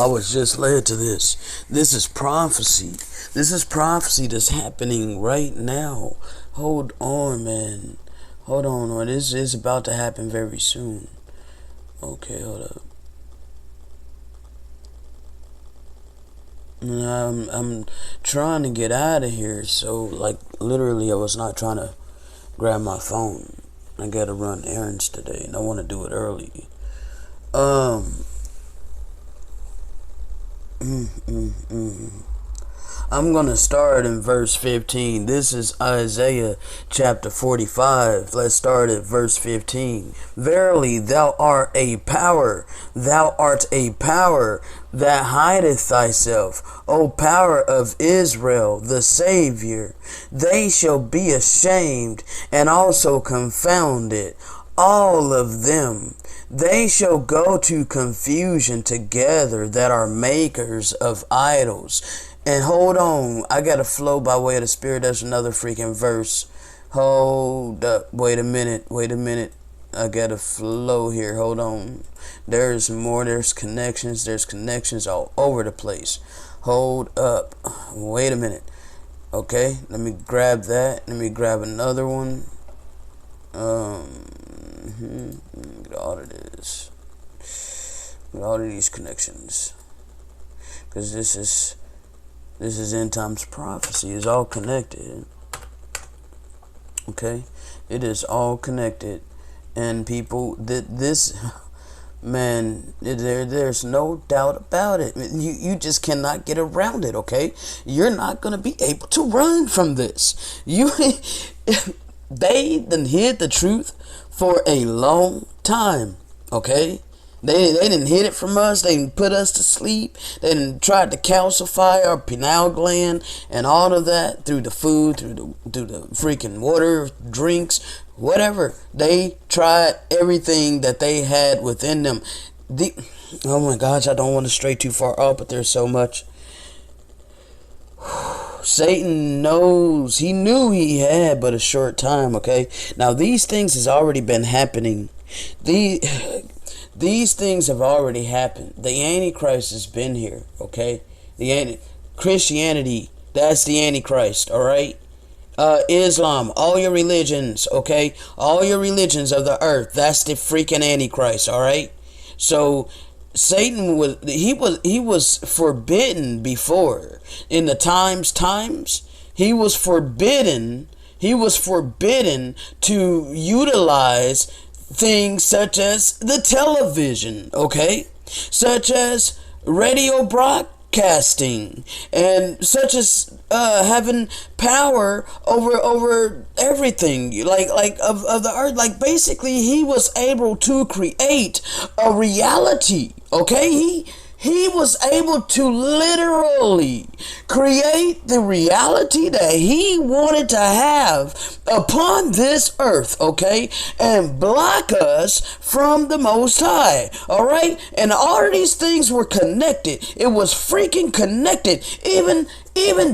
I was just led to this. This is prophecy. This is prophecy that's happening right now. Hold on, man. Hold on. This is about to happen very soon. Okay, hold up. I'm trying to get out of here, so like literally I was not trying to grab my phone. I gotta run errands today and I want to do it early. I'm gonna start in verse 15. This is Isaiah chapter 45. Let's start at verse 15. Verily thou art a power that hideth thyself, O power of Israel, the Savior. They shall be ashamed and also confounded, all of them. They shall go to confusion together that are makers of idols. And hold on, I gotta flow by way of the Spirit. There's another freaking verse. Hold up, wait a minute. I gotta flow here. Hold on. There's more. There's connections all over the place. Hold up, wait a minute. Okay, let me grab that. Let me grab another one. Get all of this. Get all of these connections, because this is end times prophecy. It's all connected. Okay, it is all connected, and people, this man, there's no doubt about it. You just cannot get around it. Okay, you're not gonna be able to run from this. They done hid the truth for a long time. Okay, they didn't hid it from us. They didn't put us to sleep. They didn't try to calcify our pineal gland and all of that through the food, through the freaking water, drinks, whatever. They tried everything that they had within them. Oh my gosh, I don't want to stray too far up, but there's so much. Satan knows. He knew he had but a short time. Okay, now these things has already been happening. These things have already happened. The Antichrist has been here. Okay, Christianity, that's the Antichrist. All right. Islam, all your religions. Okay, all your religions of the earth, that's the freaking Antichrist. All right. So Satan was forbidden before. In the times he was forbidden to utilize things such as the television, okay, such as radio broadcasting, and such as having power over everything, like of the earth. Like basically he was able to create a reality. Okay, he was able to literally create the reality that he wanted to have upon this earth, okay, and block us from the Most High, all right? And all of these things were connected. It was freaking connected, even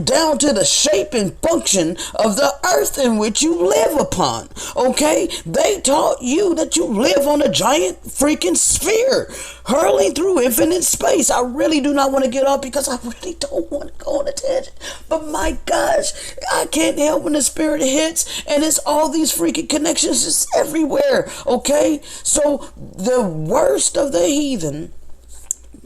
down to the shape and function of the earth in which you live upon, okay? They taught you that you live on a giant freaking sphere, hurling through infinite space. I really do not want to get off because I really don't want to go on a tangent. But my gosh, I can't help when the Spirit hits, and it's all these freaking connections just everywhere, okay? So the worst of the heathen,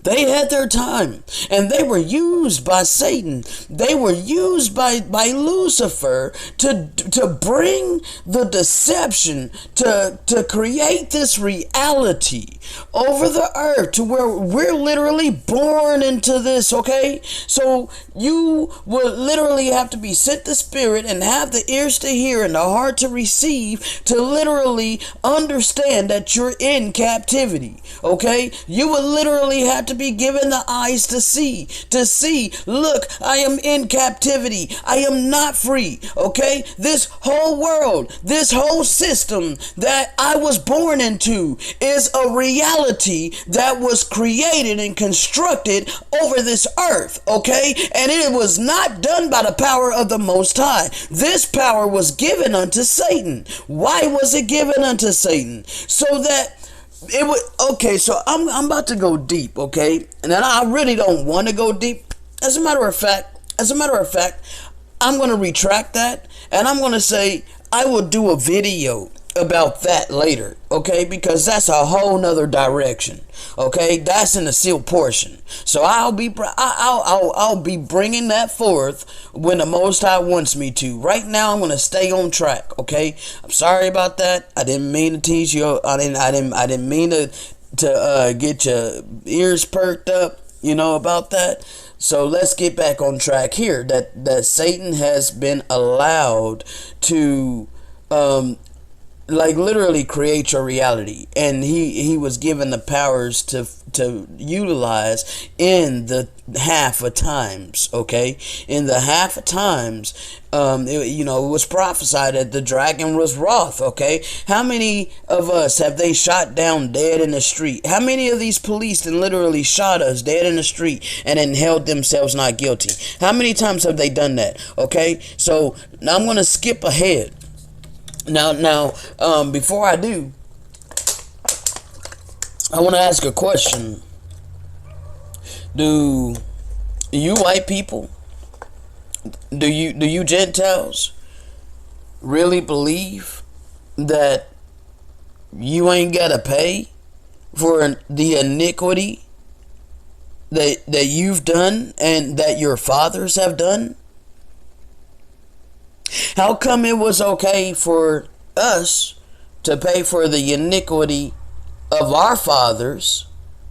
they had their time, and they were used by Satan. They were used by Lucifer to bring the deception, to create this reality over the earth to where we're literally born into this, okay? So you will literally have to be sent the Spirit and have the ears to hear and the heart to receive, to literally understand that you're in captivity, okay? You will literally have to be given the eyes to see, look, I am in captivity. I am not free, okay? This whole world, this whole system that I was born into is a reality that was created and constructed over this earth, okay? And it was not done by the power of the Most High. This power was given unto Satan. Why was it given unto Satan? So that it would. Okay, so I'm about to go deep. Okay, and then I really don't want to go deep. As a matter of fact, I'm gonna retract that, and I'm gonna say I will do a video about that later, okay? Because that's a whole nother direction, okay? That's in the sealed portion. So I'll be bringing that forth when the Most High wants me to. Right now, I'm gonna stay on track, okay? I'm sorry about that. I didn't mean to tease you. I didn't mean to get your ears perked up, about that. So let's get back on track here. That Satan has been allowed to literally create your reality, and he was given the powers to utilize in the half of times, okay? In the half of times, it was prophesied that the dragon was wroth, okay? How many of us have they shot down dead in the street? How many of these police then literally shot us dead in the street and then held themselves not guilty? How many times have they done that, okay? So now I'm going to skip ahead. Now, before I do, I want to ask a question. Do you white people, do you Gentiles really believe that you ain't gotta pay for the iniquity that you've done and that your fathers have done? How come it was okay for us to pay for the iniquity of our fathers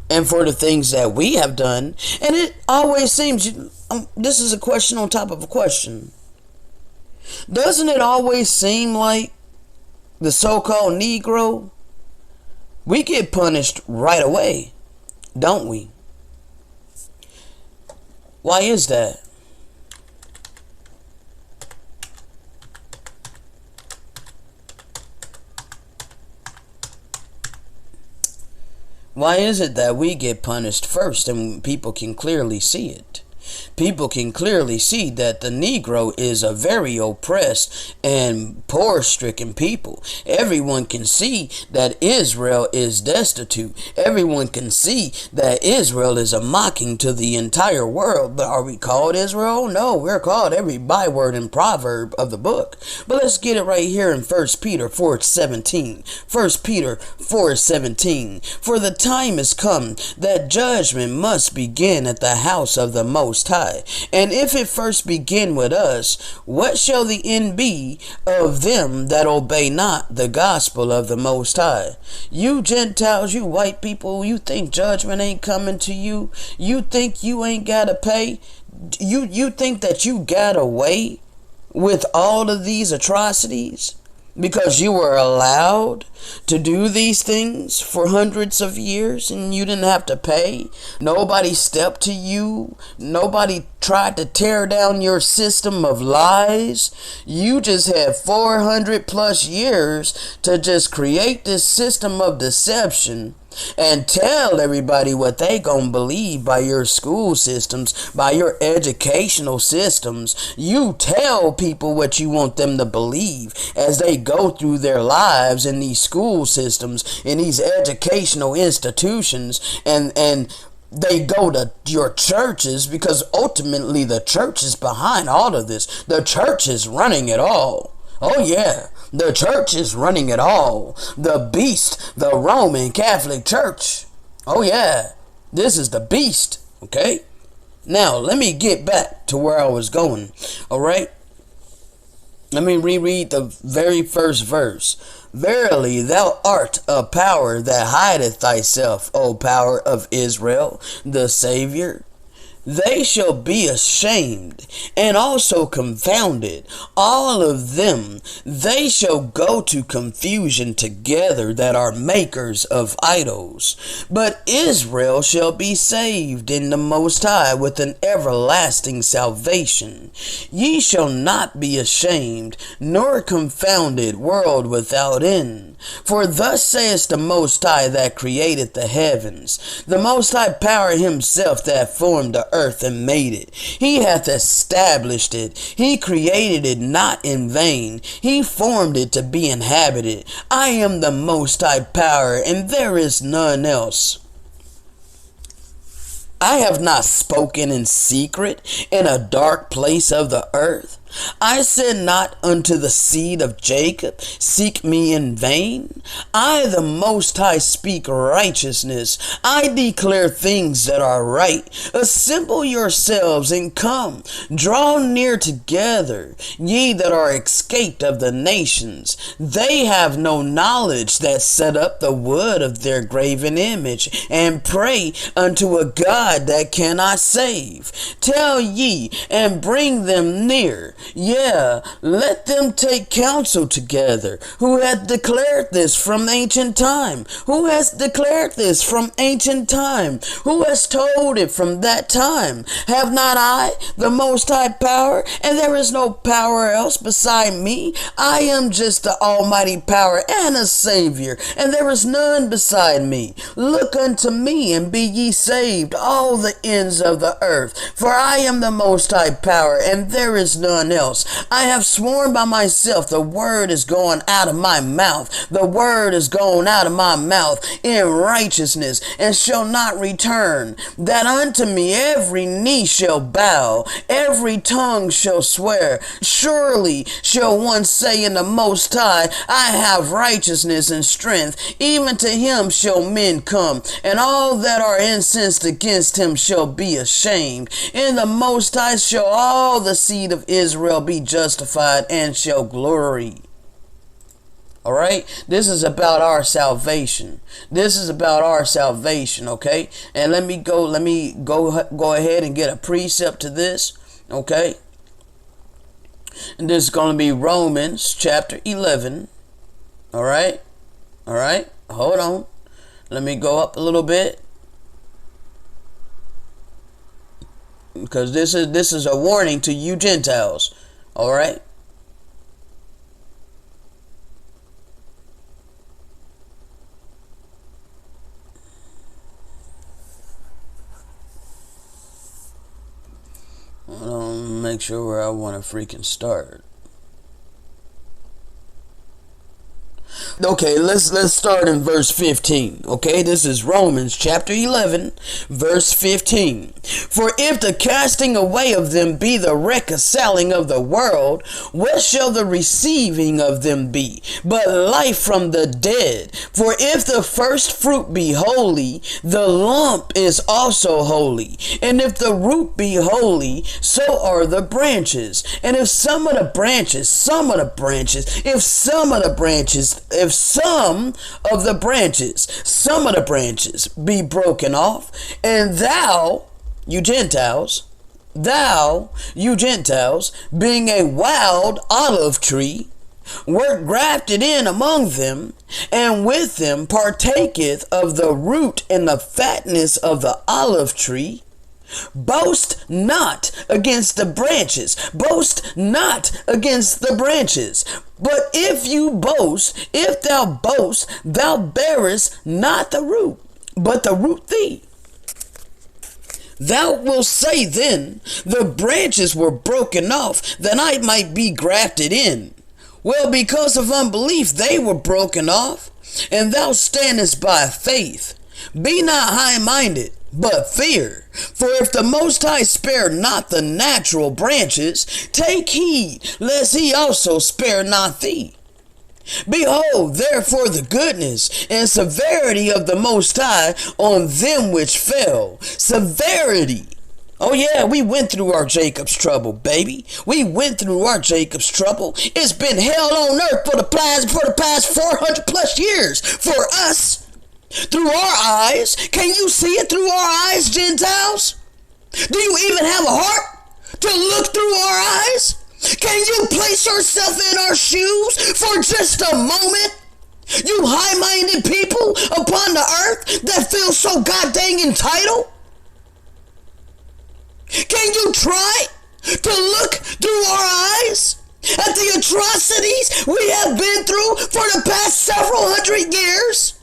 and for the things that we have done? And it always seems, this is a question on top of a question. Doesn't it always seem like the so-called Negro, we get punished right away, don't we? Why is that? Why is it that we get punished first and people can clearly see it? People can clearly see that the Negro is a very oppressed and poor-stricken people. Everyone can see that Israel is destitute. Everyone can see that Israel is a mocking to the entire world. But are we called Israel? No, we're called every byword and proverb of the book. But let's get it right here in 1 Peter 4:17. 1 Peter 4:17. For the time is come that judgment must begin at the house of the Most High. And if it first begin with us, what shall the end be of them that obey not the gospel of the Most High? You Gentiles, you white people, you think judgment ain't coming to you? You think you ain't gotta pay? You think that you got away with all of these atrocities because you were allowed to do these things for hundreds of years and you didn't have to pay? Nobody stepped to you. Nobody tried to tear down your system of lies. You just had 400 plus years to just create this system of deception and tell everybody what they gonna believe by your school systems, by your educational systems. You tell people what you want them to believe as they go through their lives in these school systems, in these educational institutions, and they go to your churches, because ultimately the church is behind all of this. The church is running it all. Oh yeah, the church is running it all. The beast, the Roman Catholic Church. Oh yeah, this is the beast, okay? Now, let me get back to where I was going, alright? Let me reread the very first verse. Verily, thou art a power that hideth thyself, O power of Israel, the Savior. They shall be ashamed and also confounded, all of them. They shall go to confusion together that are makers of idols. But Israel shall be saved in the Most High with an everlasting salvation. Ye shall not be ashamed, nor confounded, world without end. For thus saith the Most High that created the heavens, the Most High power himself that formed the earth earth and made it. He hath established it. He created it not in vain. He formed it to be inhabited. I am the Most High Power, and there is none else. I have not spoken in secret in a dark place of the earth. I said not unto the seed of Jacob, seek me in vain. I, the Most High, speak righteousness. I declare things that are right. Assemble yourselves and come. Draw near together, ye that are escaped of the nations. They have no knowledge that set up the wood of their graven image, and pray unto a God that cannot save. Tell ye, and bring them near. Yeah, let them take counsel together. Who hath declared this from ancient time? Who has declared this from ancient time? Who has told it from that time? Have not I the Most High Power? And there is no power else beside me. I am just the Almighty Power and a Savior, and there is none beside me. Look unto me and be ye saved, all the ends of the earth. For I am the Most High Power, and there is none else. I have sworn by myself, the word is going out of my mouth. The word is going out of my mouth in righteousness, and shall not return. That unto me every knee shall bow, every tongue shall swear. Surely shall one say in the Most High, I have righteousness and strength. Even to him shall men come, and all that are incensed against him shall be ashamed. In the Most High shall all the seed of Israel be justified and shall glory. All right, this is about our salvation. This is about our salvation, okay? And let me go ahead and get a precept to this, okay? And this is going to be Romans chapter 11. All right? All right? Hold on. Let me go up a little bit, because this is a warning to you Gentiles. All right? Hold on, make sure where I want to freaking start. Okay, let's start in verse 15. Okay, this is Romans chapter 11, verse 15. For if the casting away of them be the reconciling of the world, what shall the receiving of them be but life from the dead? For if the first fruit be holy, the lump is also holy. And if the root be holy, so are the branches. And if some of the branches be broken off, and thou, you Gentiles, being a wild olive tree, wert grafted in among them, and with them partaketh of the root and the fatness of the olive tree. Boast not against the branches. But if thou boast, thou bearest not the root, but the root thee. Thou wilt say then, the branches were broken off, that I might be grafted in. Well, because of unbelief they were broken off, and thou standest by faith. Be not high-minded, but fear. For if the Most High spare not the natural branches, take heed lest he also spare not thee. Behold, therefore, the goodness and severity of the Most High on them which fell. Severity. Oh yeah, we went through our Jacob's trouble, baby. We went through our Jacob's trouble. It's been hell on earth for the past 400 plus years for us. Through our eyes. Can you see it through our eyes, Gentiles? Do you even have a heart to look through our eyes? Can you place yourself in our shoes for just a moment? You high-minded people upon the earth that feel so goddamn entitled? Can you try to look through our eyes at the atrocities we have been through for the past several hundred years?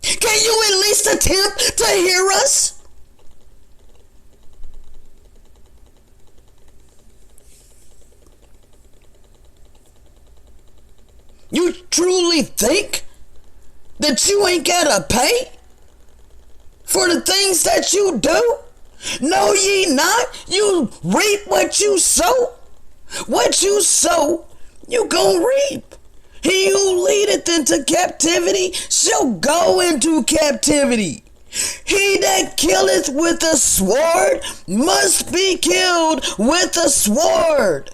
Can you at least attempt to hear us? You truly think that you ain't gotta pay for the things that you do? Know ye not, you reap what you sow. What you sow, you gon' reap. He who leadeth into captivity shall go into captivity. He that killeth with a sword must be killed with a sword.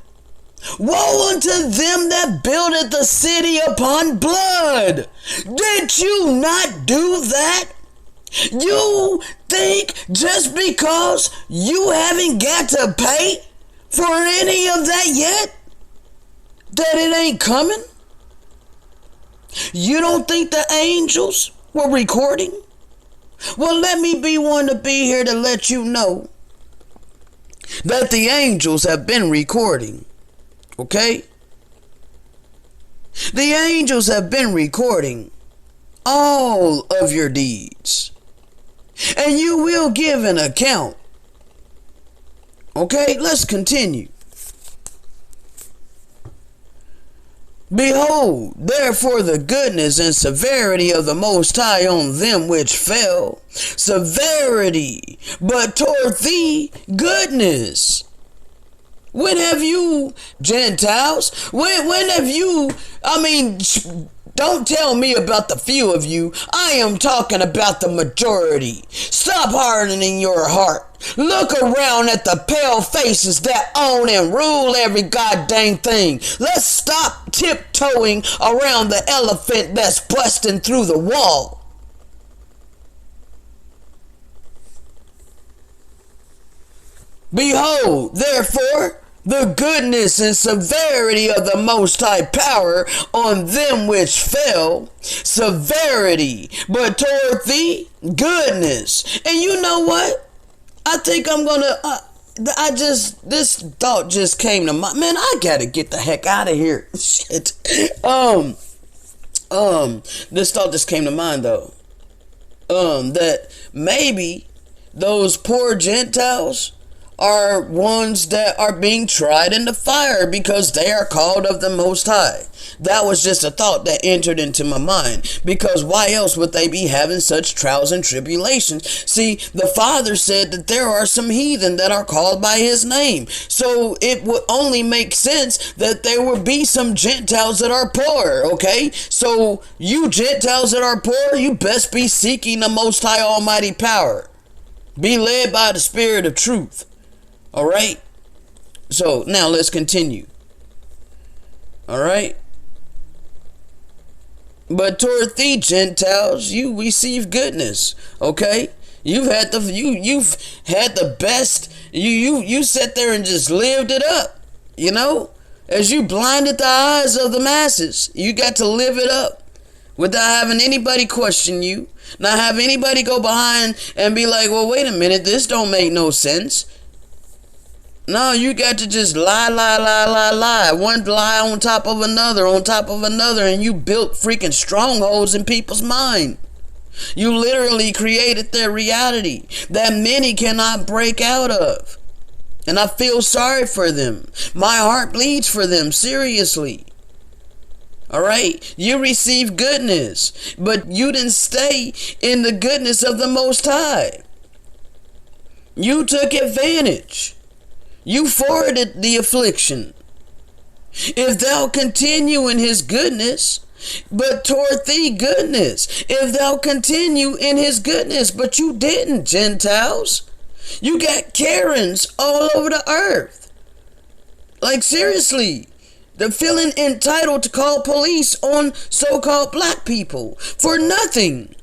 Woe unto them that buildeth the city upon blood. Did you not do that? You think just because you haven't got to pay for any of that yet, that it ain't coming? You don't think the angels were recording? Well, let me be one to be here to let you know that the angels have been recording. Okay? The angels have been recording all of your deeds. And you will give an account. Okay, let's continue. Behold, therefore, the goodness and severity of the Most High on them which fell. Severity, but toward thee, goodness. When have you, Gentiles, when have you, don't tell me about the few of you. I am talking about the majority. Stop hardening your heart. Look around at the pale faces that own and rule every goddamn thing. Let's stop tiptoeing around the elephant that's busting through the wall. Behold, therefore, the goodness and severity of the Most High power on them which fell. Severity, but toward thee, goodness. And you know what? I think I'm gonna, this thought just came to mind. Man, I gotta get the heck out of here. Shit. This thought just came to mind though. That maybe those poor Gentiles are ones that are being tried in the fire because they are called of the Most High. That was just a thought that entered into my mind, because why else would they be having such trials and tribulations? See, the Father said that there are some heathen that are called by his name, so it would only make sense that there would be some Gentiles that are poor. Okay, so you Gentiles that are poor, you best be seeking the Most High Almighty power. Be led by the Spirit of truth. All right, so now let's continue. All right, but toward thee, Gentiles, you receive goodness. Okay, you've had the best. You sat there and just lived it up. You know, as you blinded the eyes of the masses, you got to live it up without having anybody question you, not have anybody go behind and be like, well, wait a minute, this don't make no sense. No, you got to just lie. One lie on top of another, and you built freaking strongholds in people's mind. You literally created their reality that many cannot break out of. And I feel sorry for them. My heart bleeds for them, seriously. Alright, you received goodness, but you didn't stay in the goodness of the Most High. You took advantage. You forwarded the affliction. If thou continue in his goodness, but toward thee goodness. If thou continue in his goodness, but you didn't, Gentiles. You got Karens all over the earth. Like seriously, they're feeling entitled to call police on so-called black people for nothing.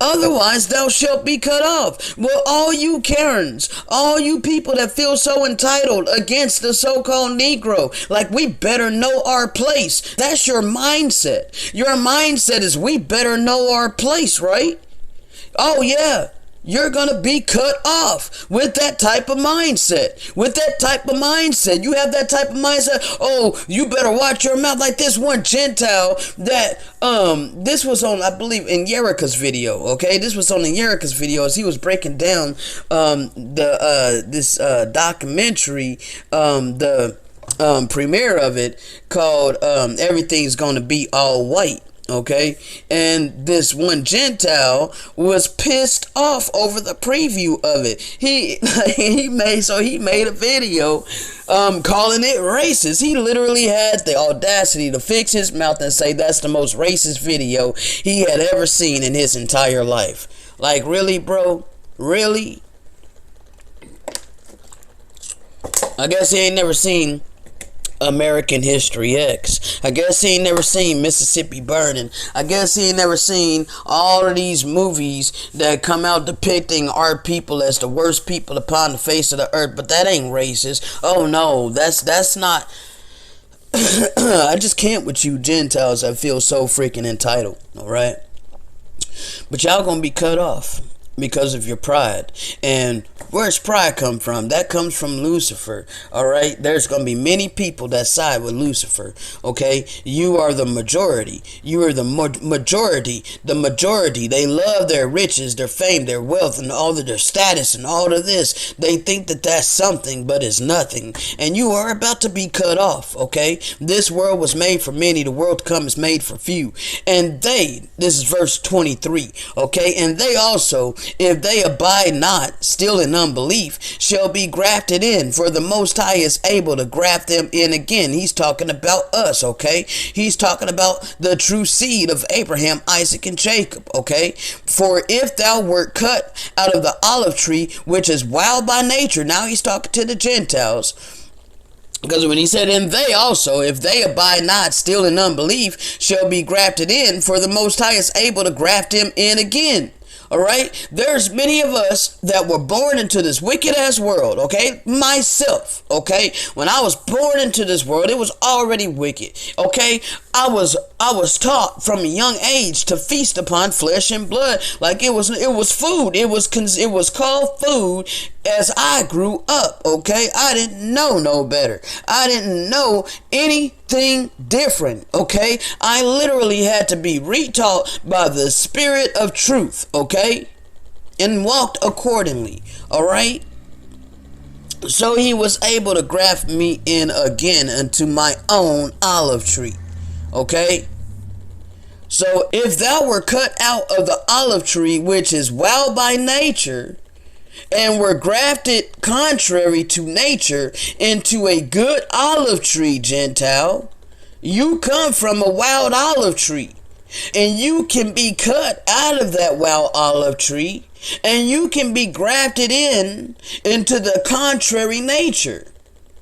Otherwise thou shalt be cut off. Well, all you Karens, all you people that feel so entitled against the so-called Negro, like we better know our place. That's your mindset. Your mindset is we better know our place, right? Oh yeah. You're going to be cut off with that type of mindset. You have that type of mindset. Oh, you better watch your mouth. Like this one Gentile that, this was on, I believe, in Yerika's video. Okay. This was on in Yerika's video as he was breaking down, this documentary, premiere of it called Everything's Gonna Be All White. Okay, and this one Gentile was pissed off over the preview of it. He made a video calling it racist. He literally had the audacity to fix his mouth and say that's the most racist video he had ever seen in his entire life. Like, really, bro? Really? I guess he ain't never seen American History X. I guess he ain't never seen Mississippi Burning. I guess he ain't never seen all of these movies that come out depicting our people as the worst people upon the face of the earth. But that ain't racist. Oh no, that's not. I just can't with you Gentiles that feel so freaking entitled. Alright? But y'all gonna be cut off because of your pride. And where's pride come from? That comes from Lucifer. Alright? There's going to be many people that side with Lucifer. Okay? You are the majority. You are the majority. The majority. They love their riches, their fame, their wealth, and all of their status and all of this. They think that that's something, but it's nothing. And you are about to be cut off. Okay? This world was made for many. The world to come is made for few. And this is verse 23. Okay? And they also, if they abide not, still in unbelief, shall be grafted in, for the Most High is able to graft them in again. He's talking about us, okay? He's talking about the true seed of Abraham, Isaac, and Jacob, okay? For if thou wert cut out of the olive tree, which is wild by nature, now he's talking to the Gentiles. Because when he said, and they also, if they abide not, still in unbelief, shall be grafted in, for the Most High is able to graft him in again. Alright, there's many of us that were born into this wicked ass world, okay? Myself, okay? When I was born into this world, it was already wicked, okay? I was taught from a young age to feast upon flesh and blood like it was food. It was called food as I grew up, okay? I didn't know no better. I didn't know anything different, okay? I literally had to be retaught by the Spirit of truth, okay? And walked accordingly, alright? So he was able to graft me in again into my own olive tree, okay? So if thou were cut out of the olive tree, which is wild by nature, and were grafted contrary to nature into a good olive tree, Gentile, you come from a wild olive tree, and you can be cut out of that wild olive tree, and you can be grafted into the contrary nature.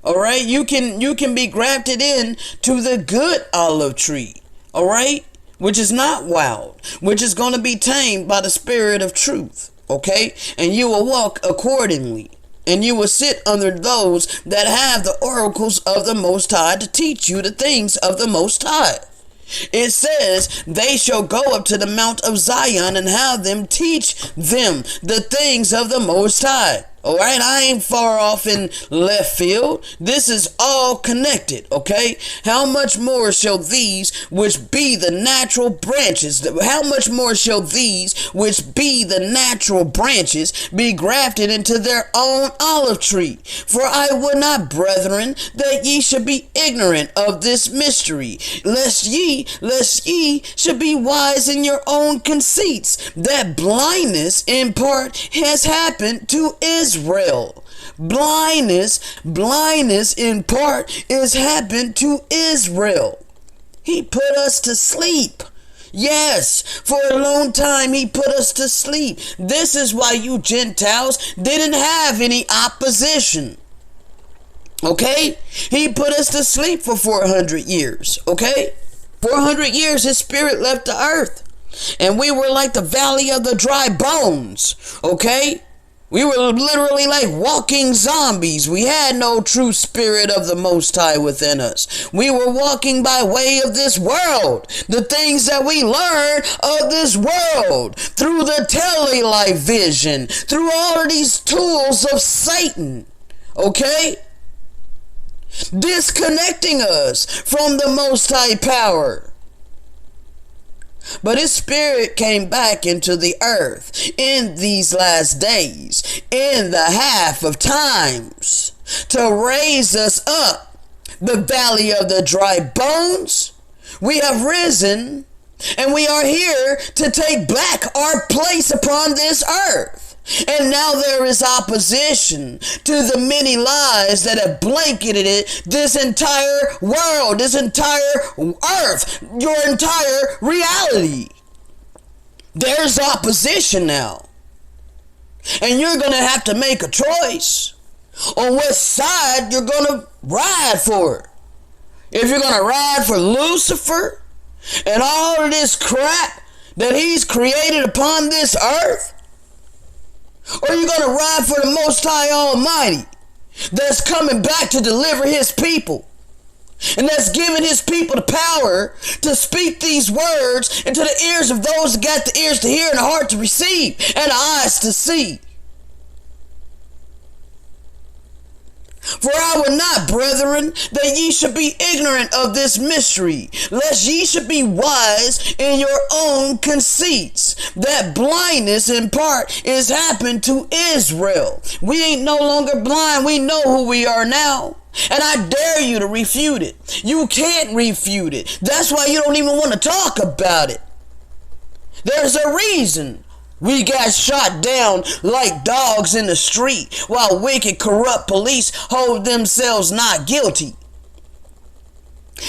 All right, you can be grafted in to the good olive tree. All right, which is not wild, which is going to be tamed by the Spirit of truth. Okay, and you will walk accordingly, and you will sit under those that have the oracles of the Most High to teach you the things of the Most High. It says, they shall go up to the Mount of Zion and have them teach them the things of the Most High. Alright, I ain't far off in left field. This is all connected, okay? How much more shall these which be the natural branches, be grafted into their own olive tree? For I would not, brethren, that ye should be ignorant of this mystery, lest ye should be wise in your own conceits, that blindness in part has happened to Israel. Blindness in part is happened to Israel. He put us to sleep. Yes, for a long time he put us to sleep. This is why you Gentiles didn't have any opposition. Okay? He put us to sleep for 400 years. Okay? 400 years his spirit left the earth. And we were like the valley of the dry bones. Okay? We were literally like walking zombies. We had no true Spirit of the Most High within us. We were walking by way of this world. The things that we learned of this world through the tele-life vision, through all of these tools of Satan. Okay? Disconnecting us from the Most High power. But his spirit came back into the earth in these last days, in the half of times, to raise us up the valley of the dry bones. We have risen, and we are here to take back our place upon this earth. And now there is opposition to the many lies that have blanketed it, this entire world, this entire earth, your entire reality. There's opposition now. And you're going to have to make a choice on what side you're going to ride for. If you're going to ride for Lucifer and all of this crap that he's created upon this earth, or you're going to ride for the Most High Almighty that's coming back to deliver his people, and that's giving his people the power to speak these words into the ears of those that got the ears to hear and the heart to receive and the eyes to see. For I would not, brethren, that ye should be ignorant of this mystery, lest ye should be wise in your own conceits. That blindness in part is happened to Israel. We ain't no longer blind. We know who we are now. And I dare you to refute it. You can't refute it. That's why you don't even want to talk about it. There's a reason we got shot down like dogs in the street while wicked, corrupt police hold themselves not guilty.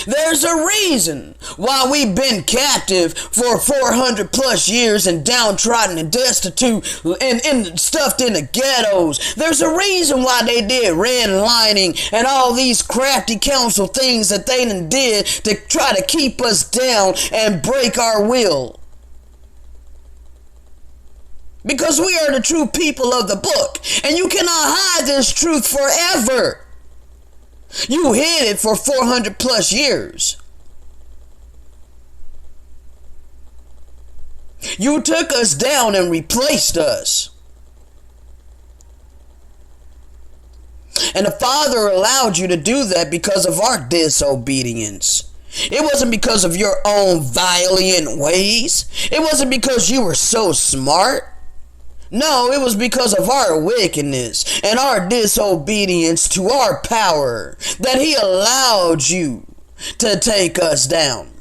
There's a reason why we've been captive for 400 plus years and downtrodden and destitute and stuffed in the ghettos. There's a reason why they did redlining and all these crafty council things that they did to try to keep us down and break our will. Because we are the true people of the book. And you cannot hide this truth forever. You hid it for 400 plus years. You took us down and replaced us. And the Father allowed you to do that because of our disobedience. It wasn't because of your own violent ways. It wasn't because you were so smart. No, it was because of our wickedness and our disobedience to our power that he allowed you to take us down.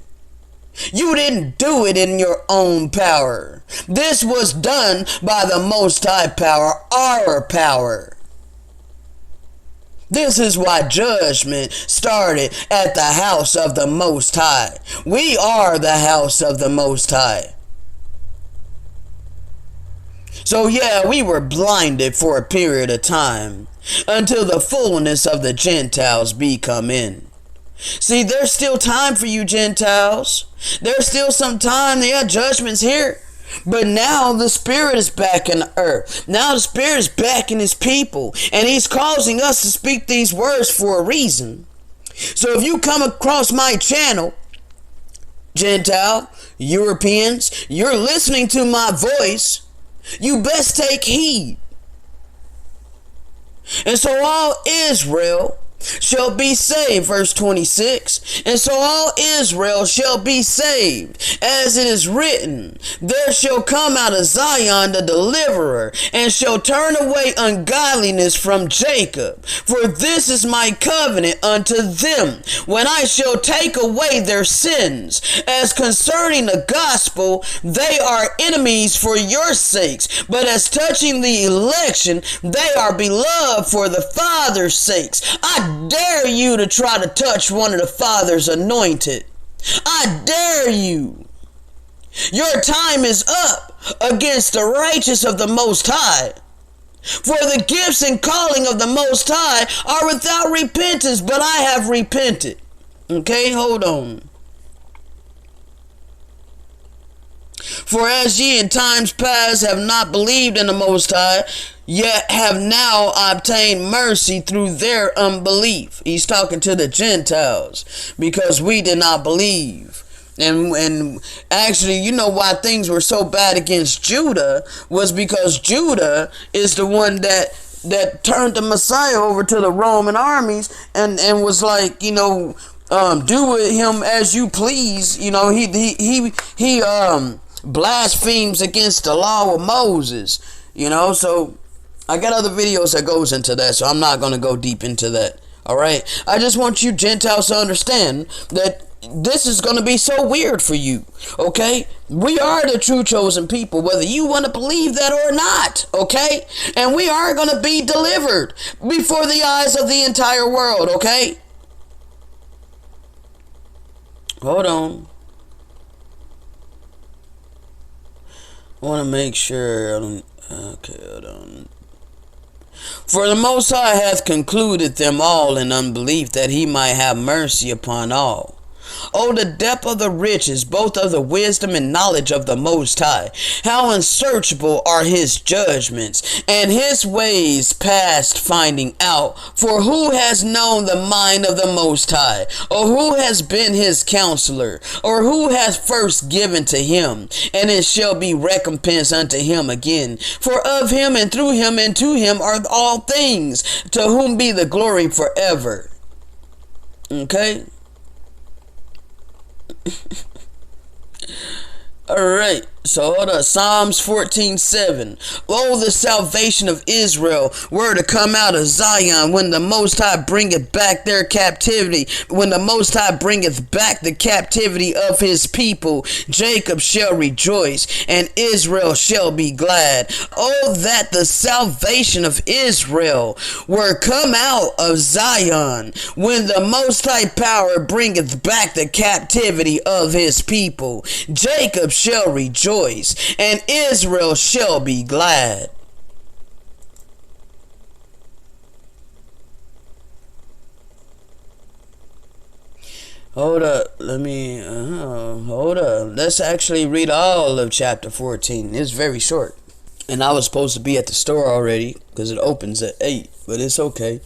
You didn't do it in your own power. This was done by the Most High power, our power. This is why judgment started at the house of the Most High. We are the house of the Most High. So yeah, we were blinded for a period of time until the fullness of the Gentiles be come in. See, there's still time for you Gentiles. There's still some time. Yeah, judgment's here. But now the Spirit is back in the earth. Now the Spirit is back in his people. And he's causing us to speak these words for a reason. So if you come across my channel, Gentile, Europeans, you're listening to my voice, you best take heed. And so all Israel shall be saved, verse 26. And so all Israel shall be saved, as it is written, there shall come out of Zion the deliverer, and shall turn away ungodliness from Jacob. For this is my covenant unto them, when I shall take away their sins. As concerning the gospel, they are enemies for your sakes, but as touching the election, they are beloved for the Father's sakes. I dare you to try to touch one of the Father's anointed. I dare you. Your time is up against the righteous of the Most High. For the gifts and calling of the Most High are without repentance, but I have repented. Okay, hold on. For as ye in times past have not believed in the Most High, yet have now obtained mercy through their unbelief. He's talking to the Gentiles, because we did not believe. And actually, you know why things were so bad against Judah was because Judah is the one that turned the Messiah over to the Roman armies and was like, you know, do with him as you please. You know, he blasphemes against the law of Moses, you know. So I got other videos that goes into that, so I'm not going to go deep into that. All right. I just want you Gentiles to understand that this is going to be so weird for you. Okay. We are the true chosen people, whether you want to believe that or not. Okay. And we are going to be delivered before the eyes of the entire world. Okay. Hold on. I want to make sure. Okay, hold on. For the Most High hath concluded them all in unbelief, that he might have mercy upon all. Oh, the depth of the riches, both of the wisdom and knowledge of the Most High. How unsearchable are his judgments, and his ways past finding out. For who has known the mind of the Most High? Or who has been his counselor? Or who has first given to him? And it shall be recompense unto him again. For of him and through him and to him are all things, to whom be the glory forever. Okay? Alright, so hold up. Psalms 14:7. Oh, the salvation of Israel were to come out of Zion, when the Most High bringeth back their captivity. When the Most High bringeth back the captivity of his people, Jacob shall rejoice, and Israel shall be glad. Oh, that the salvation of Israel were come out of Zion, when the Most High power bringeth back the captivity of his people. Jacob shall rejoice, and Israel shall be glad. Hold up, hold up. Let's actually read all of chapter 14. It's very short. And I was supposed to be at the store already, because it opens at 8, but it's okay.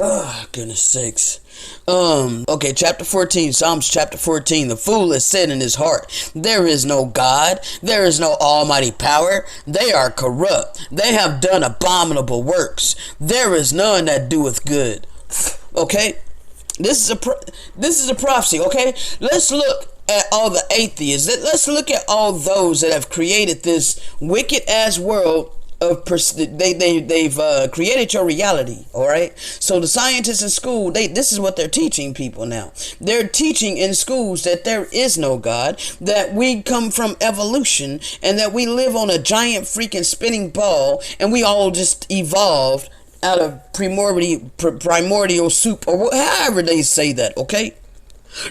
Oh, goodness sakes. Okay, chapter 14, Psalms chapter 14. The fool has said in his heart, there is no God, there is no almighty power. They are corrupt. They have done abominable works. There is none that doeth good. Okay, this is a prophecy. Okay, let's look at all the atheists. Let's look at all those that have created this wicked ass world. They've created your reality. All right, so the scientists in school, this is what they're teaching people now. They're teaching in schools that there is no God, that we come from evolution, and that we live on a giant freaking spinning ball, and we all just evolved out of primordial soup, or however they say that. Okay,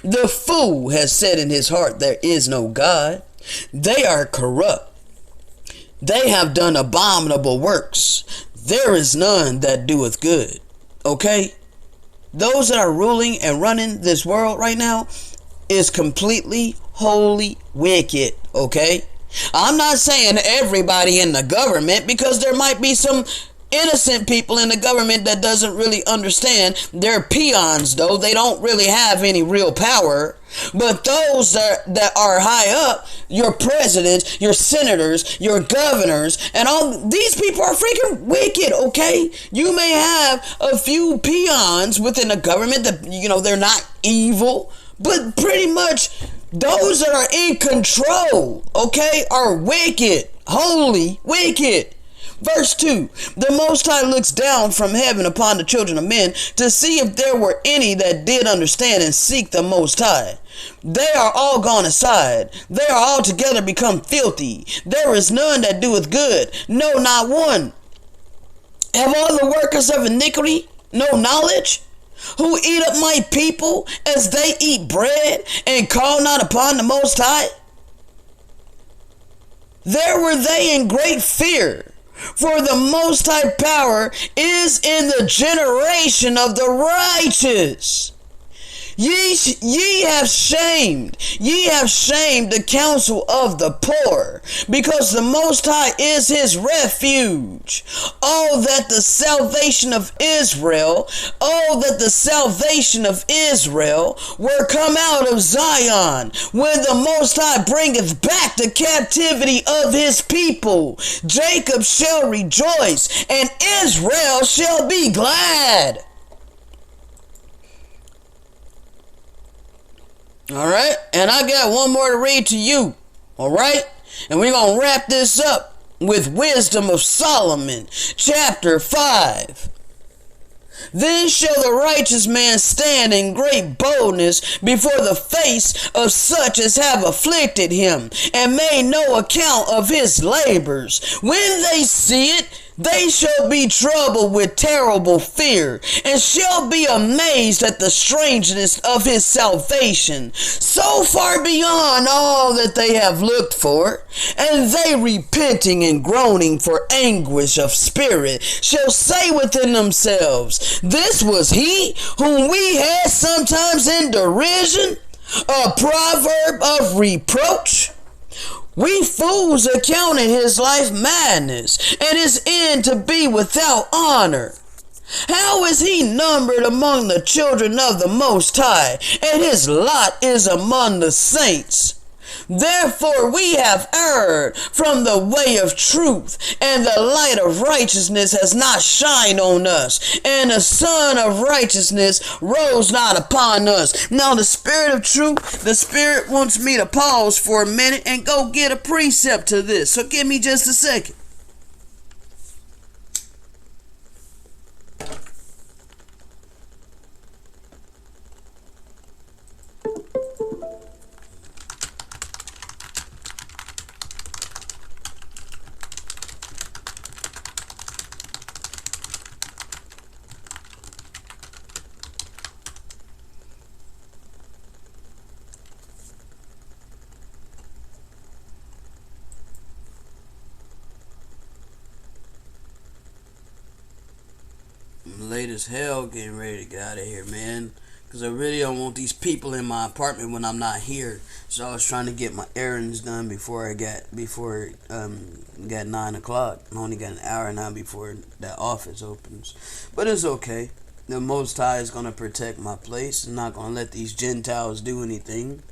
the fool has said in his heart, there is no God. They are corrupt. They have done abominable works. There is none that doeth good. Okay? Those that are ruling and running this world right now is completely, wholly wicked. Okay? I'm not saying everybody in the government, because there might be some innocent people in the government that doesn't really understand. They're peons, though. They don't really have any real power. But those that are high up, your presidents, your senators, your governors, and all these people are freaking wicked. Okay, you may have a few peons within the government that, they're not evil, but pretty much those that are in control, okay, are wicked, wholly wicked. Verse 2, the Most High looks down from heaven upon the children of men, to see if there were any that did understand and seek the Most High. They are all gone aside. They are altogether become filthy. There is none that doeth good, no, not one. Have all the workers of iniquity no knowledge? Who eat up my people as they eat bread, and call not upon the Most High? There were they in great fear. For the Most High power is in the generation of the righteous. Ye have shamed the counsel of the poor, because the Most High is his refuge. Oh, that the salvation of Israel, were come out of Zion, when the Most High bringeth back the captivity of his people. Jacob shall rejoice, and Israel shall be glad. Alright, and I got one more to read to you. Alright, and we're going to wrap this up with Wisdom of Solomon, chapter 5. Then shall the righteous man stand in great boldness before the face of such as have afflicted him, and made no account of his labors. When they see it, they shall be troubled with terrible fear, and shall be amazed at the strangeness of his salvation, so far beyond all that they have looked for. And they, repenting and groaning for anguish of spirit, shall say within themselves, This was he whom we had sometimes in derision, a proverb of reproach. We fools accounted his life madness, and his end to be without honor. How is he numbered among the children of the Most High, and his lot is among the saints? Therefore we have erred from the way of truth, and the light of righteousness has not shined on us, and the sun of righteousness rose not upon us. Now the Spirit of truth, the Spirit wants me to pause for a minute and go get a precept to this. So give me just a second. I'm late as hell getting ready to get out of here, man. Because I really don't want these people in my apartment when I'm not here. So I was trying to get my errands done before it got 9 o'clock. I only got an hour now before that office opens. But it's okay. The Most High is going to protect my place. I'm not going to let these Gentiles do anything.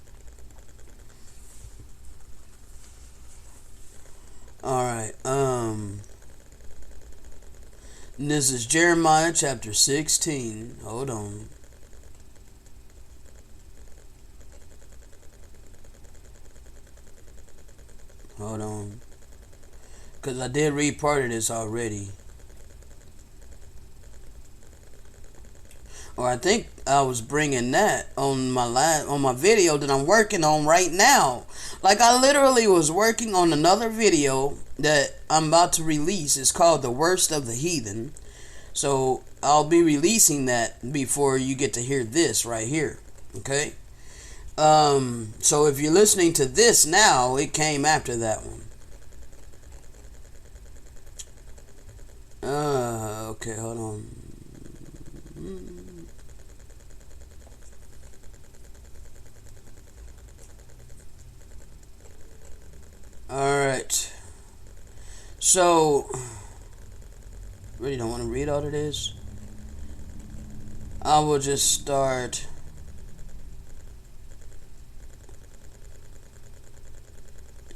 Alright, this is Jeremiah chapter 16. Hold on. Hold on. Because I did read part of this already. Or I think I was bringing that on my video that I'm working on right now. Like I literally was working on another video that I'm about to release. It's called The Worst of the Heathen. So I'll be releasing that before you get to hear this right here. Okay? So if you're listening to this now, it came after that one. Okay, hold on. Alright. So, really don't want to read all of this. I will just start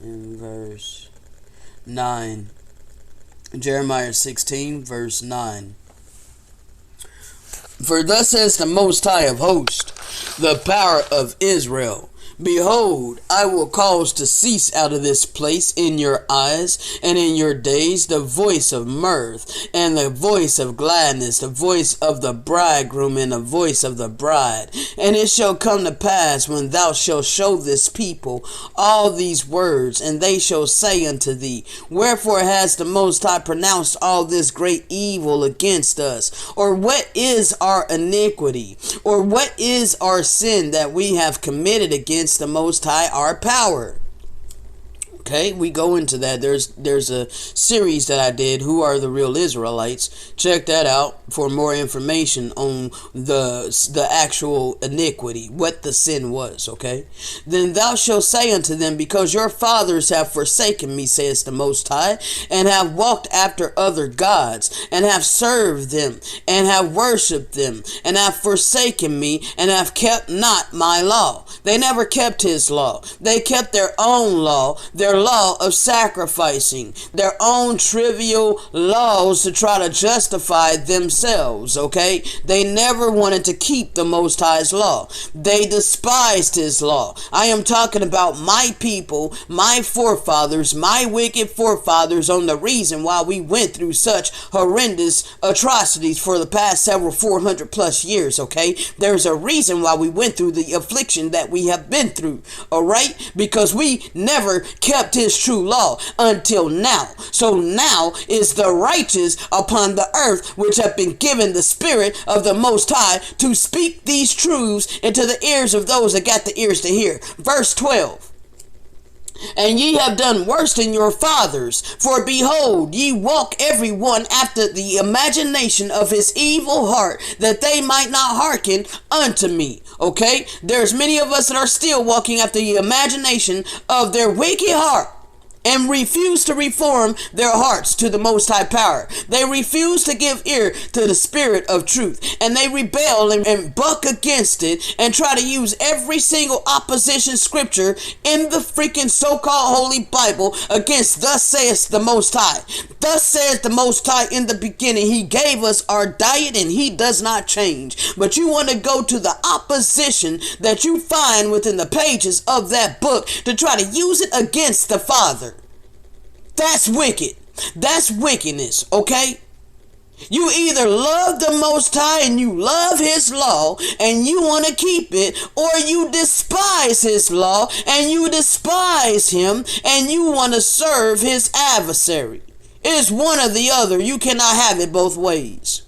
in verse 9. Jeremiah 16, verse 9. For thus says the Most High of Hosts, the power of Israel, Behold, I will cause to cease out of this place in your eyes and in your days the voice of mirth and the voice of gladness, the voice of the bridegroom and the voice of the bride. And it shall come to pass when thou shalt show this people all these words, and they shall say unto thee, Wherefore has the Most High pronounced all this great evil against us? Or what is our iniquity? Or what is our sin that we have committed against the Most High our power? Okay, we go into that. There's a series that I did, Who Are the Real Israelites? Check that out for more information on the actual iniquity, what the sin was, okay? Then thou shalt say unto them, Because your fathers have forsaken me, says the Most High, and have walked after other gods, and have served them, and have worshipped them, and have forsaken me, and have kept not my law. They never kept his law. They kept their own law, their law of sacrificing, their own trivial laws to try to justify themselves, okay? They never wanted to keep the Most High's law. They despised his law. I am talking about my people, my forefathers, my wicked forefathers, on the reason why we went through such horrendous atrocities for the past several 400 plus years, okay? There's a reason why we went through the affliction that we have been through, all right? Because we never kept his true law until now. So now is the righteous upon the earth, which have been given the Spirit of the Most High to speak these truths into the ears of those that got the ears to hear. Verse 12. And ye have done worse than your fathers, for behold, ye walk every one after the imagination of his evil heart, that they might not hearken unto me. Okay? There's many of us that are still walking after the imagination of their wicked heart, and refuse to reform their hearts to the Most High power. They refuse to give ear to the Spirit of truth, and they rebel and buck against it and try to use every single opposition scripture in the freaking so-called Holy Bible against thus saith the Most High. Thus saith the Most High in the beginning. He gave us our diet and he does not change. But you want to go to the opposition that you find within the pages of that book to try to use it against the Father. That's wicked. That's wickedness, okay? You either love the Most High and you love his law and you want to keep it, or you despise his law and you despise him and you want to serve his adversary. It is one or the other. You cannot have it both ways.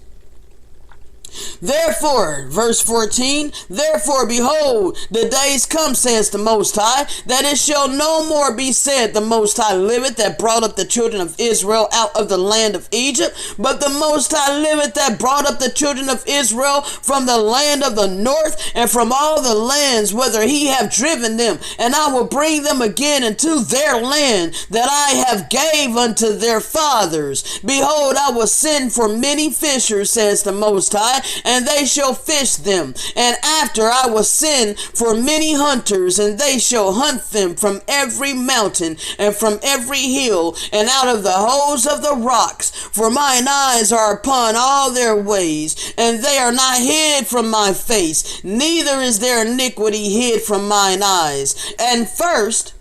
Therefore, verse 14, therefore, behold, the days come, says the Most High, that it shall no more be said, the Most High liveth, that brought up the children of Israel out of the land of Egypt, but the Most High liveth, that brought up the children of Israel from the land of the north, and from all the lands whither he have driven them, and I will bring them again into their land that I have gave unto their fathers. Behold, I will send for many fishers, says the Most High, and they shall fish them. And after I will send for many hunters, and they shall hunt them from every mountain and from every hill and out of the holes of the rocks. For mine eyes are upon all their ways, and they are not hid from my face, neither is their iniquity hid from mine eyes. And first,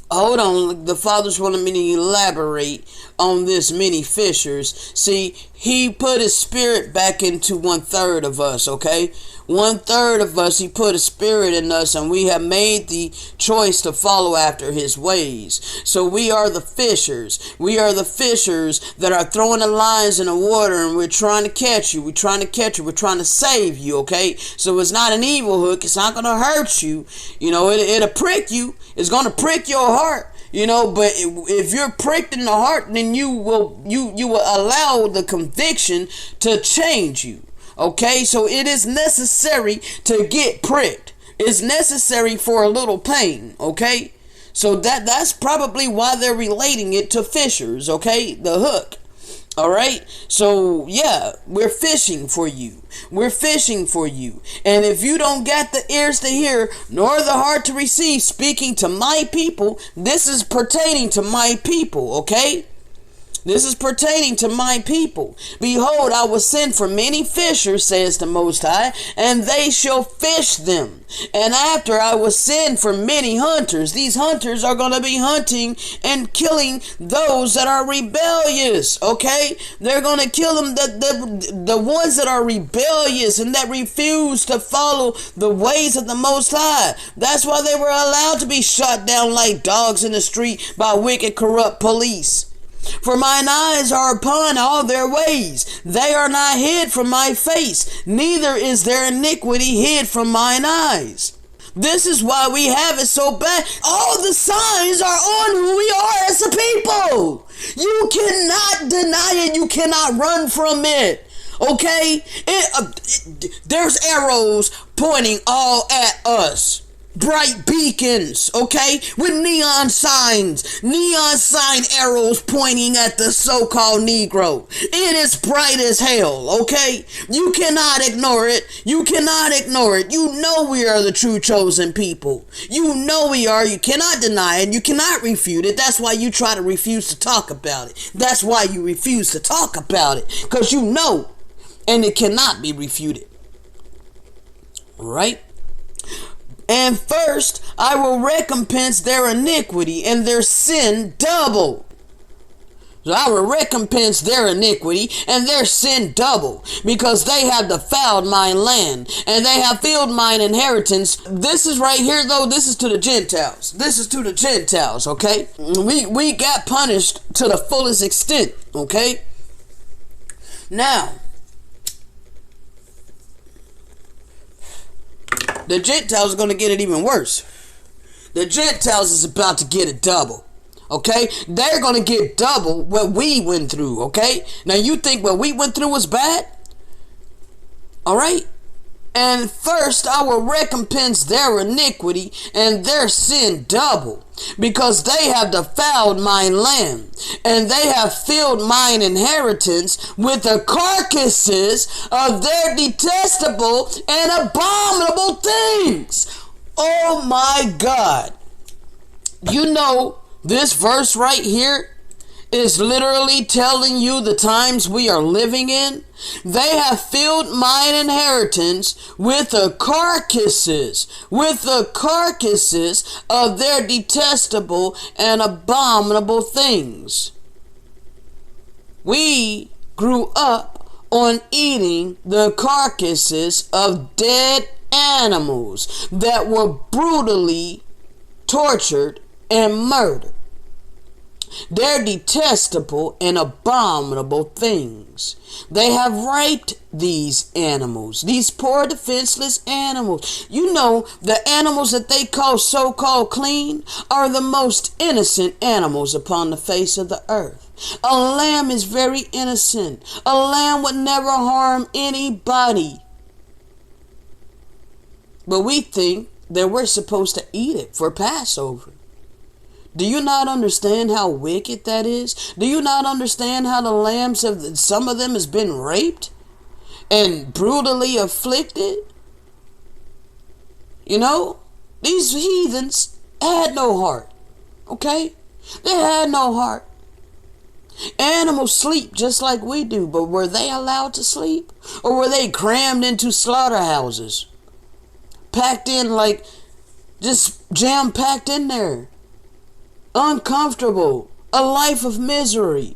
hold on, the fathers wanted me to elaborate on this many fishers. See, he put his spirit back into 1/3 of us, okay? 1/3 of us, he put a spirit in us, and we have made the choice to follow after his ways. So we are the fishers. We are the fishers that are throwing the lines in the water, and we're trying to catch you. We're trying to catch you. We're trying to save you, okay? So it's not an evil hook. It's not going to hurt you. You know, it'll prick you. It's going to prick your heart. You know, but if you're pricked in the heart, then you will allow the conviction to change you. Okay, so it is necessary to get pricked. It's necessary for a little pain. Okay, so that's probably why they're relating it to fishers. Okay, the hook. All right, so yeah, we're fishing for you. We're fishing for you. And if you don't get the ears to hear, nor the heart to receive, speaking to my people, this is pertaining to my people, okay? This is pertaining to my people. Behold, I will send for many fishers, says the Most High, and they shall fish them. And after I will send for many hunters. These hunters are going to be hunting and killing those that are rebellious, okay? They're going to kill them, the ones that are rebellious and that refuse to follow the ways of the Most High. That's why they were allowed to be shot down like dogs in the street by wicked, corrupt police. For mine eyes are upon all their ways. They are not hid from my face, neither is their iniquity hid from mine eyes. This is why we have it so bad. All the signs are on who we are as a people. You cannot deny it. You cannot run from it. Okay? There's arrows pointing all at us. bright beacons, okay, with neon sign arrows pointing at the so-called Negro. It is bright as hell, okay? You cannot ignore it. You cannot ignore it. You know we are the true chosen people. You know we are. You cannot deny it. You cannot refute it. That's why you try to refuse to talk about it. That's why you refuse to talk about it, because you know, and it cannot be refuted. All right? And first, I will recompense their iniquity and their sin double. So I will recompense their iniquity and their sin double, because they have defiled mine land, and they have filled mine inheritance. This is right here, though. This is to the Gentiles. This is to the Gentiles, okay? We got punished to the fullest extent, okay? Now, the Gentiles are going to get it even worse. The Gentiles is about to get it double. Okay? They're going to get double what we went through. Okay? Now you think what we went through was bad? Alright? And first I will recompense their iniquity and their sin double, because they have defiled mine land, and they have filled mine inheritance with the carcasses of their detestable and abominable things. Oh my God. You know, this verse right here is literally telling you the times we are living in. They have filled mine inheritance with the carcasses of their detestable and abominable things. We grew up on eating the carcasses of dead animals that were brutally tortured and murdered. They're detestable and abominable things. They have raped these animals, these poor defenseless animals. You know, the animals that they call so-called clean are the most innocent animals upon the face of the earth. A lamb is very innocent. A lamb would never harm anybody. But we think that we're supposed to eat it for Passover. Do you not understand how wicked that is? Do you not understand how the lambs have, some of them has been raped and brutally afflicted? You know, these heathens had no heart. Okay? They had no heart. Animals sleep just like we do, but were they allowed to sleep? Or were they crammed into slaughterhouses? Packed in, like, just jam-packed in there. Uncomfortable, a life of misery.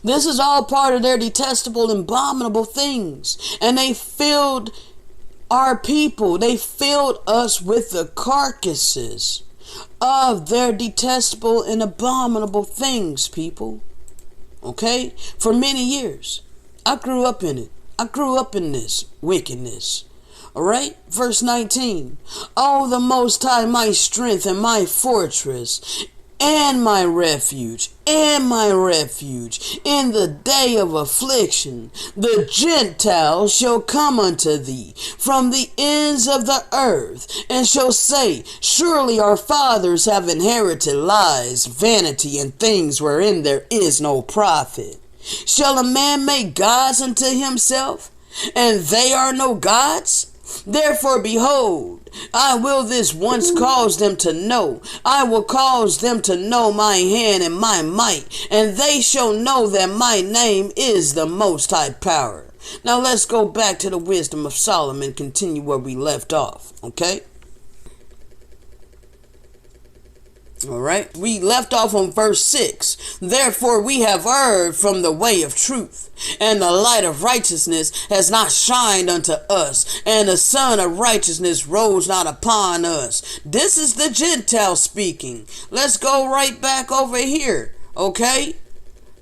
This is all part of their detestable and abominable things. And they filled our people, they filled us with the carcasses of their detestable and abominable things, people. Okay? For many years. I grew up in it. I grew up in this wickedness. Alright, verse 19. Oh, the Most High, my strength and my fortress, and my refuge, in the day of affliction, the Gentiles shall come unto thee from the ends of the earth, and shall say, surely our fathers have inherited lies, vanity, and things wherein there is no profit. Shall a man make gods unto himself, and they are no gods? Therefore, behold, I will this once cause them to know. I will cause them to know my hand and my might, and they shall know that my name is the Most High Power. Now let's go back to the wisdom of Solomon, continue where we left off, okay? Alright, we left off on verse 6. Therefore we have erred from the way of truth, and the light of righteousness has not shined unto us, and the sun of righteousness rose not upon us. This is the Gentile speaking. Let's go right back over here, okay?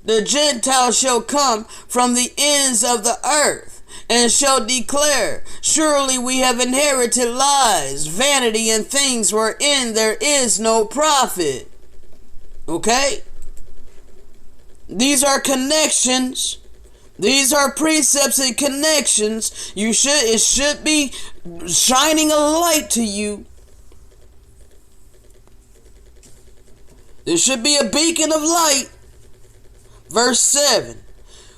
The Gentiles shall come from the ends of the earth, and shall declare, surely we have inherited lies, vanity, and things wherein there is no profit. Okay? These are connections These are precepts and connections. It should be shining a light to you. There should be a beacon of light. Verse 7.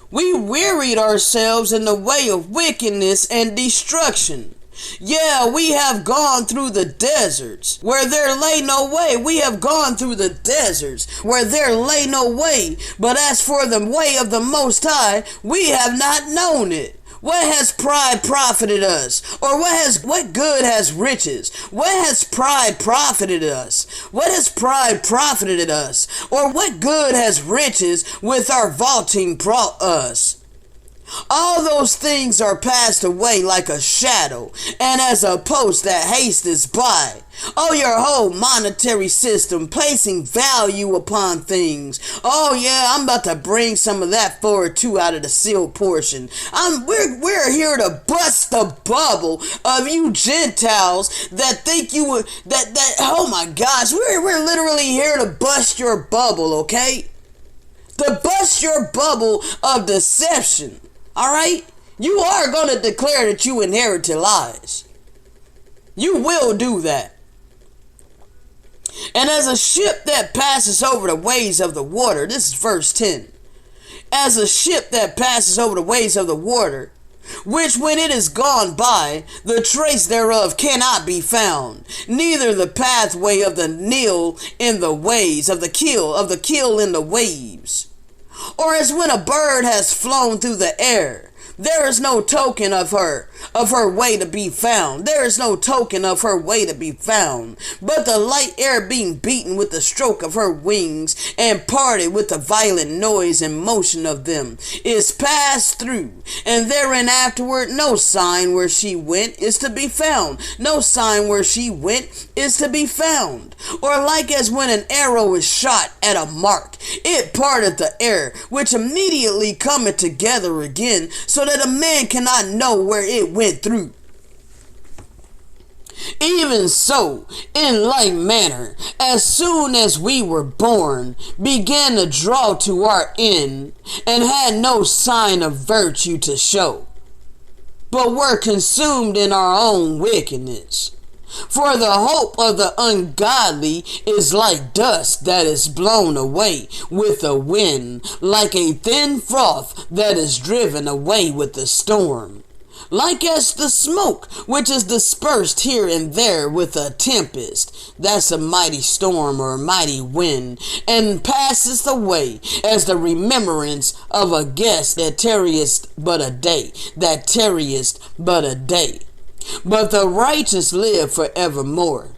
We wearied ourselves in the way of wickedness and destruction. Yeah, we have gone through the deserts where there lay no way. We have gone through the deserts where there lay no way. But as for the way of the Most High, we have not known it. What has pride profited us? Or what good has riches? What has pride profited us? What has pride profited us? Or what good has riches with our vaulting brought us? All those things are passed away like a shadow, and as a post that hastens by. Oh, your whole monetary system placing value upon things. Oh yeah, I'm about to bring some of that forward too out of the sealed portion. We're here to bust the bubble of you Gentiles that think you would oh my gosh, we're literally here to bust your bubble, okay? To bust your bubble of deception. Alright? You are going to declare that you inherited lies. You will do that. And as a ship that passes over the waves of the water, this is verse 10. As a ship that passes over the waves of the water, which when it is gone by, the trace thereof cannot be found, neither the pathway of the Nile in the waves, of the keel in the waves. Or as when a bird has flown through the air, there is no token of her way to be found. There is no token of her way to be found. But the light air being beaten with the stroke of her wings, and parted with the violent noise and motion of them, is passed through. And therein afterward no sign where she went is to be found. No sign where she went is to be found. Or like as when an arrow is shot at a mark, it parteth the air, which immediately cometh together again, so that a man cannot know where it went through. Even so, in like manner, as soon as we were born, began to draw to our end, and had no sign of virtue to show, but were consumed in our own wickedness. For the hope of the ungodly is like dust that is blown away with the wind, like a thin froth that is driven away with the storm. Like as the smoke which is dispersed here and there with a tempest, that's a mighty storm or a mighty wind, and passeth away as the remembrance of a guest that tarrieth but a day, But the righteous live forevermore.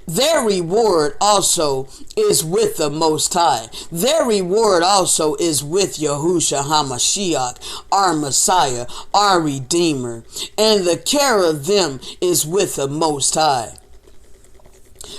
Their reward also is with the Most High. Their reward also is with Yahushua HaMashiach, our Messiah, our Redeemer. And the care of them is with the Most High.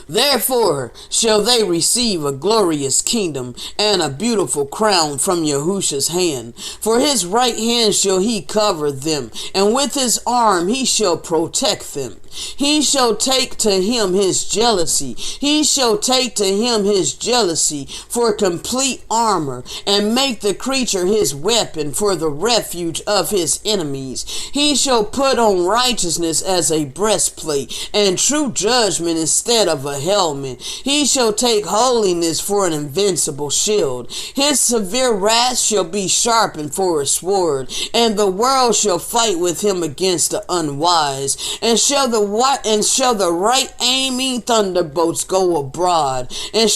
Therefore shall they receive a glorious kingdom and a beautiful crown from Yahushua's hand. For his right hand shall he cover them, and with his arm he shall protect them. He shall take to him his jealousy. He shall take to him his jealousy for complete armor, and make the creature his weapon for the refuge of his enemies. He shall put on righteousness as a breastplate, and true judgment instead of a helmet. He shall take holiness for an invincible shield. His severe wrath shall be sharpened for a sword, and the world shall fight with him against the unwise. And shall the right aiming thunderbolts go abroad, and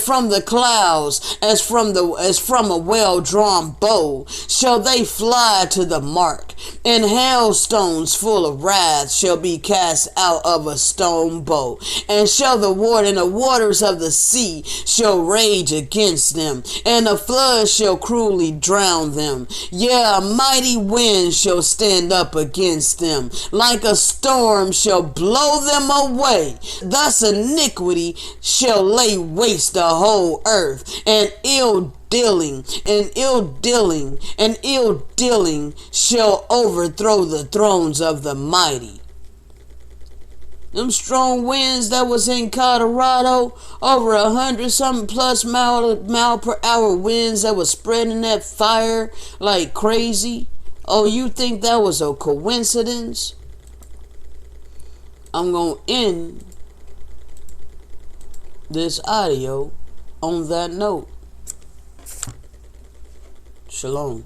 from the clouds, as from a well-drawn bow, shall they fly to the mark, and hailstones full of wrath shall be cast out of a stone bow, and the waters of the sea shall rage against them, and the flood shall cruelly drown them. Yeah, a mighty wind shall stand up against them, like a storm shall blow them away. Thus iniquity shall lay waste the whole earth, and ill dealing shall overthrow the thrones of the mighty. Them strong winds that was in Colorado, over 100-something plus mile per hour winds that was spreading that fire like crazy. Oh, you think that was a coincidence? I'm gonna end this audio on that note. Shalom.